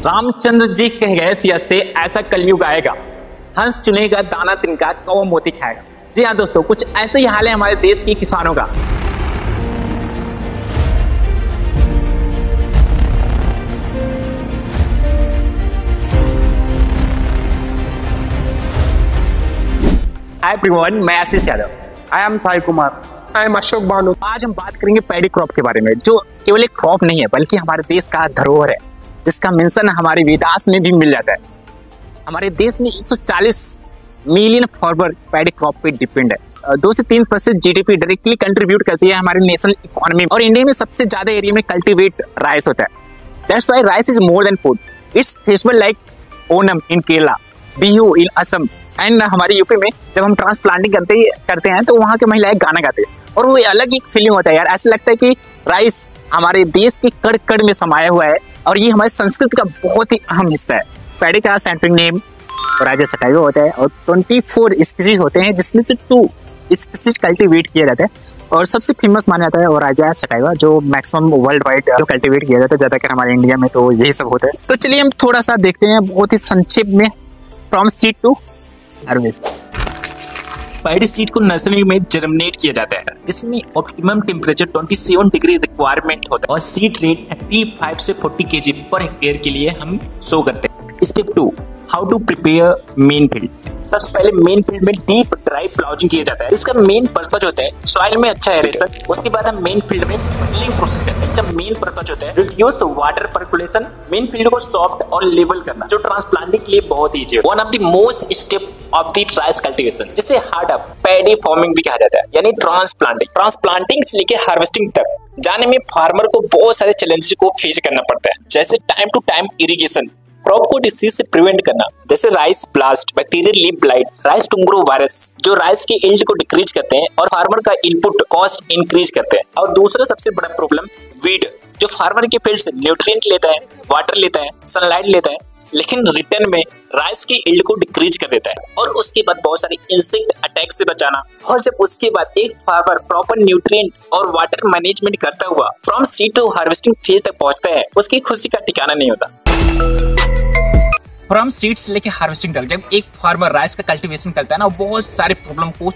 रामचंद्र जी कह गए सिया से ऐसा कलयुग आएगा, हंस चुनेगा दाना तिनका कौवा मोती खाएगा। जी हाँ दोस्तों, कुछ ऐसे ही हाल है हमारे देश के किसानों का। हाय एवरीवन, मैं Ashish Yadav. I am Sai Kumar. I am Ashok Bhanu. आज हम बात करेंगे पैडी क्रॉप के बारे में, जो केवल एक क्रॉप नहीं है बल्कि हमारे देश का धरोहर है, जिसका मेंशन हमारे वेदास में भी मिल जाता है। हमारे देश में 140 मिलियन फार्मर पैडी क्रॉप पे डिपेंड है। 2 से 3% जीडीपी डायरेक्टली कंट्रीब्यूट करती है हमारे नेशनल इकोनॉमी, और इंडिया में सबसे ज्यादा एरिया में कल्टीवेट राइस होता है। That's why rice is more than food. It's festival like Onam in Kerala, Bihu in Assam and हमारे यूपी में जब हम ट्रांसप्लांटिंग करते हैं तो वहाँ के महिलाएं गाना गाते हैं, और वो अलग एक फीलिंग होता है यार। ऐसा लगता है कि राइस हमारे देश के कड़ कड़ में समाया हुआ है, और ये हमारी संस्कृति का बहुत ही अहम हिस्सा है। पैडी का साइंटिफिक नेम राजा सटाइवा होता है, और 24 स्पीसीज होते हैं, जिसमें से 2 स्पीसीज कल्टीवेट किया जाता है, और सबसे फेमस माना जाता है वो राजा सटाइवा, जो मैक्सिमम वर्ल्ड वाइड कल्टीवेट किया जाता है, ज्यादातर हमारे इंडिया में तो यही सब होता है। तो चलिए हम थोड़ा सा देखते हैं बहुत ही संक्षेप में, from seed to harvest. Paddy seed को नर्सरी में जर्मिनेट किया जाता है। इसमें ऑप्टिमम टेम्परेचर 27 डिग्री रिक्वायरमेंट होता है, और सीड रेट 35 से 40 केजी पर हेक्टेयर के लिए हम शो करते हैं। Step 2, how to prepare main field. सबसे पहले मेन फील्ड में डीप ड्राई प्लाउजिंग किया जाता है। इसका मेन पर्पज होता है सॉइल में अच्छा एरेशन। उसके बाद हम मेन फील्ड में ड्रिलिंग प्रोसेस करते हैं। इसका मेन पर्पज होता है reduce water percolation, main field को सॉफ्ट और लेवल करना, जो ट्रांसप्लांटिंग के लिए बहुत ईजी है। One of the most step of the rice cultivation, जिसे हार्ड अप पैडी फार्मिंग भी कहा जाता है, यानी ट्रांसप्लांटिंग से लेके हार्वेस्टिंग तक जाने में फार्मर को बहुत सारे चैलेंजेस को फेस करना पड़ता है, जैसे time to time irrigation, crop को डिसीज से प्रिवेंट करना, जैसे rice blast, bacterial leaf blight, rice tungro virus, जो राइस की यील्ड को डिक्रीज करते हैं और फार्मर का इनपुट कॉस्ट इंक्रीज करते हैं। और दूसरा सबसे बड़ा प्रॉब्लम वीड, जो फार्मर के फील्ड से न्यूट्रिएंट लेता है, वाटर लेता है, सनलाइट लेता है, लेकिन रिटर्न में राइस की यील्ड को डिक्रीज कर देता है। और उसके बाद बहुत सारे इंसेक्ट अटैक से बचाना, और जब उसके बाद एक फार्मर प्रॉपर न्यूट्रिएंट और वाटर मैनेजमेंट करता हुआ from seed to harvesting phase तक पहुंचता है, उसकी खुशी का ठिकाना नहीं होता। फ्रॉम सीड से लेके हार्वेस्टिंग तक जब एक फार्मर राइस का कल्टीवेशन करता है ना, बहुत सारे प्रॉब्लम को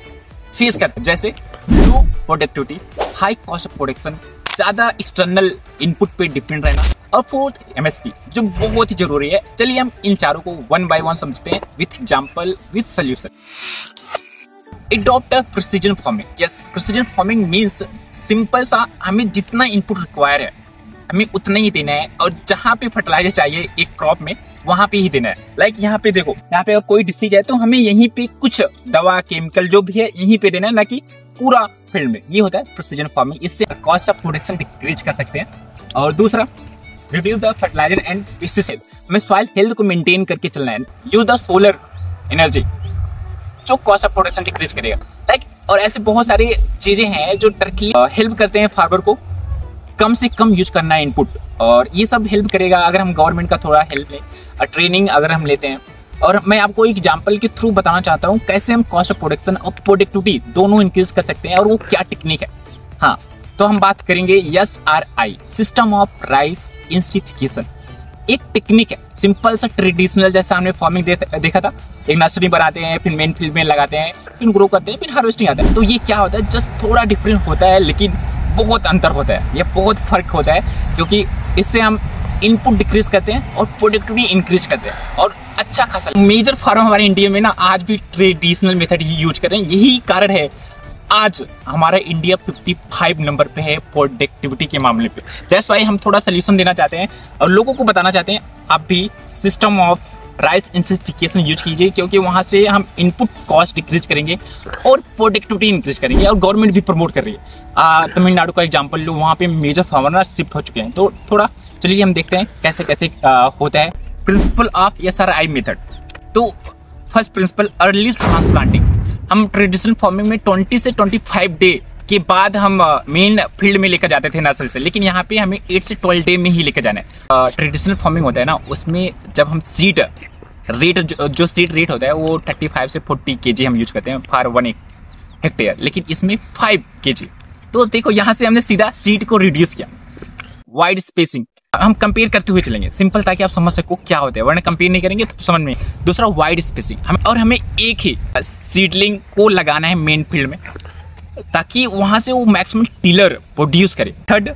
फेस करता है, जैसे लो productivity, high cost of production, ज्यादा एक्सटर्नल इनपुट पे डिपेंड रहना, और फोर्थ एमएसपी, जो बहुत ही जरूरी है। चलिए हम इन चारों को वन बाय वन समझते हैं with example, with solution. Adopt precision farming. Yes, precision farming means simple सा, हमें जितना इनपुट रिक्वायर है हमें उतना ही देना है, और जहाँ पे फर्टिलाइजर चाहिए एक क्रॉप में वहां पे ही देना है। लाइक यहाँ पे देखो, यहाँ पे अगर कोई डिसीज है तो हमें यहीं पे कुछ दवा केमिकल जो भी है यहीं पे देना है, ना कि पूरा फील्ड में। ये होता है प्रिसीजन फार्मिंग। इससे कॉस्ट ऑफ प्रोडक्शन डिक्रीज कर सकते हैं। और दूसरा, reduce the fertiliser and pesticide. हमें सॉइल हेल्थ को मेंटेन करके चलना है। यूज द सोलर एनर्जी, जो कॉस्ट ऑफ प्रोडक्शन डिक्रीज करेगा। लाइक और ऐसे बहुत सारी चीजें हैं जो डायरेक्टली हेल्प करते हैं फार्मर को कम से कम यूज करना है इनपुट, और ये सब हेल्प करेगा अगर हम गवर्नमेंट का थोड़ा हेल्प लें, ट्रेनिंग अगर हम लेते हैं। और मैं आपको एक एग्जांपल के थ्रू बताना चाहता हूँ कैसे हम कॉस्ट ऑफ प्रोडक्शन और प्रोडक्टिविटी दोनों इंक्रीज कर सकते हैं, और वो क्या टेक्निक है। हाँ, तो हम बात करेंगे SRI, सिस्टम ऑफ राइस इंस्टीफिकेशन। एक टेक्निक है, सिंपल सा ट्रेडिशनल, जैसा हमने फार्मिंग देखा था, एक नर्सरी बनाते हैं, फिर मेन फील्ड में लगाते हैं, फिर ग्रो करते हैं, फिर हार्वेस्टिंग आता है। तो ये क्या होता है, जस्ट थोड़ा डिफरेंट होता है, लेकिन बहुत अंतर होता है, ये बहुत फर्क होता है, क्योंकि इससे हम इनपुट डिक्रीज करते हैं और प्रोडक्टिविटी इंक्रीज करते हैं, और अच्छा खासा। मेजर फार्म हमारे इंडिया में ना आज भी ट्रेडिशनल मेथड ही यूज कर रहे हैं। यही कारण है आज हमारा इंडिया 55 नंबर पे है प्रोडक्टिविटी के मामले पे। दैट्स व्हाई हम थोड़ा सोल्यूशन देना चाहते हैं और लोगों को बताना चाहते हैं, आप भी सिस्टम ऑफ राइस इंस्टीफिकेशन यूज कीजिए, क्योंकि वहां से हम इनपुट कॉस्ट डिक्रीज करेंगे और प्रोडक्टिविटी इंक्रीज करेंगे, और गवर्नमेंट भी प्रमोट कर रही है। तमिलनाडु का एग्जांपल लो, वहाँ पे मेजर फार्मर ना शिफ्ट हो चुके हैं। तो थोड़ा चलिए हम देखते हैं कैसे कैसे होता है प्रिंसिपल ऑफ SRI मेथड। तो फर्स्ट प्रिंसिपल, अर्ली ट्रांसप्लांटिंग। हम ट्रेडिशनल फार्मिंग में 20 से 25 डे के बाद हम मेन फील्ड में लेकर जाते थे नर्सरी से, लेकिन यहाँ पे हमें 8 से 12 डे में ही लेकर जाना है। ट्रेडिशनल फार्मिंग होता है ना, उसमें जब हम सीड रेट, जो सीड रेट होता है वो 35 से 40 केजी हम यूज करते हैं फॉर 1 हेक्टेयर, लेकिन इसमें 5 केजी। तो देखो यहाँ से हमने सीधा सीड को रिड्यूस किया। वाइड स्पेसिंग, हम कंपेयर करते हुए चलेंगे, सिंपल, ताकि आप समझ सको क्या होता है, वरना कंपेयर नहीं करेंगे तो समझ में। दूसरा वाइड स्पेसिंग, हमें एक ही सीडलिंग को लगाना है मेन फील्ड में, ताकि वहां से वो मैक्सिमम टिलर प्रोड्यूस करे। Third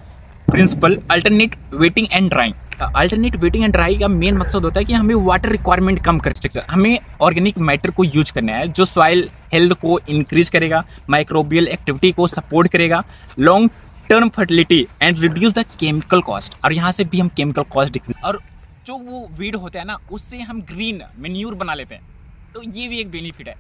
principal, alternate waiting and drawing. Alternate waiting and drawing का मेन मकसद होता है कि हमें वाटर रिक्वायरमेंट कम कर, हमें ऑर्गेनिक मैटर को यूज करना है जो सॉइल हेल्थ को इंक्रीज करेगा, माइक्रोबियल एक्टिविटी को सपोर्ट करेगा, long term fertility and reduce the chemical cost. और यहाँ से भी हम केमिकल कॉस्ट डिक्रीज, और जो वो वीड होता है ना, उससे हम ग्रीन मेन्यूर बना लेते हैं, तो ये भी एक बेनिफिट है।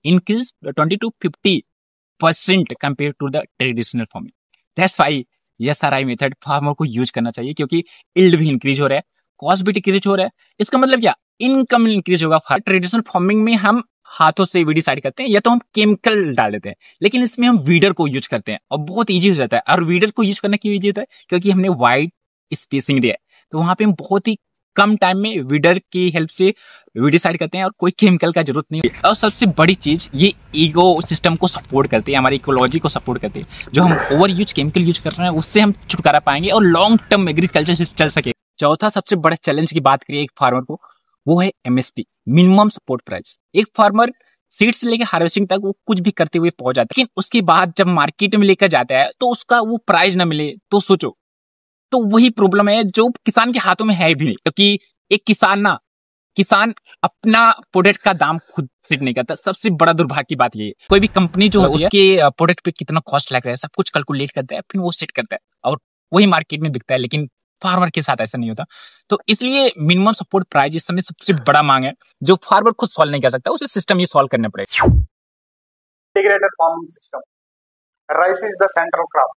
Increase 20 to 50% compare to the traditional farming. That's why SRI method farmer को यूज करना चाहिए, क्योंकि इल्ड भी इंक्रीज हो रहा है, कॉस्ट भी डिक्रीज हो रहा है। इसका मतलब क्या, इनकम इंक्रीज होगा। ट्रेडिशनल फार्मिंग में हम हाथों से वीडिसाइड करते हैं या तो हम केमिकल डाल देते हैं, लेकिन इसमें हम वीडर को यूज करते हैं और बहुत इजी हो जाता है। और वीडर को यूज करना क्यों इजी होता है, क्योंकि हमने वाइड स्पेसिंग दिया है, तो वहां पे हम बहुत ही कम टाइम में वीडर की हेल्प से वीडिसाइड करते हैं और कोई केमिकल का जरूरत नहीं है। और सबसे बड़ी चीज, ये इको सिस्टम को सपोर्ट करते हैं, हमारी इकोलॉजी को सपोर्ट करते हैं। जो हम ओवर यूज केमिकल यूज कर रहे हैं उससे हम छुटकारा पाएंगे और लॉन्ग टर्म एग्रीकल्चर चल सके। चौथा सबसे बड़ा चैलेंज की बात करिए एक फार्मर को, वो है एमएसपी, मिनिमम सपोर्ट प्राइस। एक फार्मर सीड से लेकर हार्वेस्टिंग तक वो कुछ भी करते हुए पहुंच जाता है, लेकिन उसके बाद जब मार्केट में लेकर जाता है तो उसका वो प्राइस ना मिले तो सोचो, तो वही प्रॉब्लम है जो किसान के हाथों में है भी नहीं। क्योंकि एक किसान अपना प्रोडक्ट का दाम खुद सेट नहीं करता। सबसे बड़ा दुर्भाग्य की बात ये है, कोई भी कंपनी जो होती है उसके प्रोडक्ट पे कितना कॉस्ट लग रहा है सब कुछ कैलकुलेट करता है, फिर वो सेट करता है और वही मार्केट में बिकता है। लेकिन फार्मर के साथ ऐसा नहीं होता। तो इसलिए मिनिमम सपोर्ट प्राइस इस समय सबसे बड़ा मांग है, जो फार्मर खुद सॉल्व नहीं कर सकता, उसे सिस्टम ये सॉल्व करना पड़ेगा। Integrated farming system. Rice is the central crop,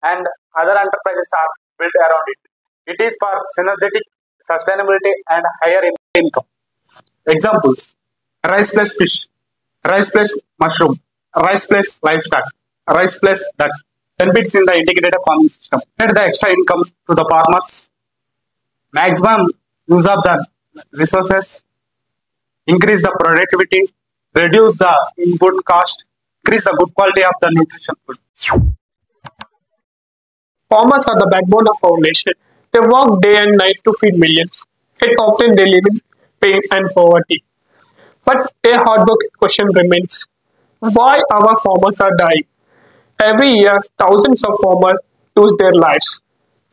and other enterprises are built around it. It is for synergetic sustainability and higher income. Examples: rice plus fish, rice plus mushroom, rice plus livestock, rice plus duck. Benefits in the integrated farming system. Add the extra income to the farmers, maximum use of the resources, increase the productivity, reduce the input cost, increase the good quality of the nutrition food. Farmers are the backbone of our nation. They work day and night to feed millions, yet often they live in pain and poverty. But their hard work question remains: why our farmers are dying? Every year, thousands of farmers lose their lives,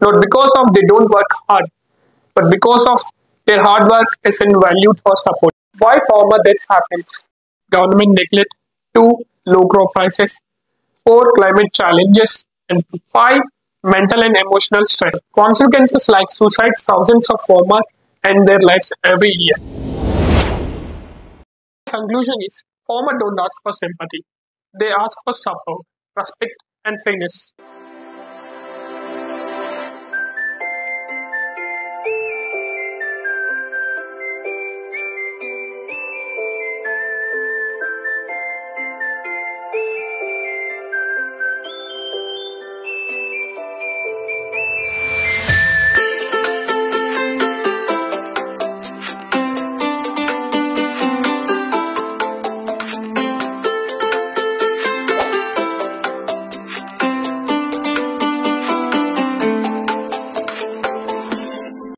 not because of they don't work hard, but because of their hard work isn't valued or supported. Why farmer deaths happens? Government neglect, 2. Low crop prices, 4. Climate challenges, and 5. Mental and emotional stress. Consequences like suicide, thousands of farmers end their lives every year. Conclusion is, farmers don't ask for sympathy. They ask for support, respect, and fairness.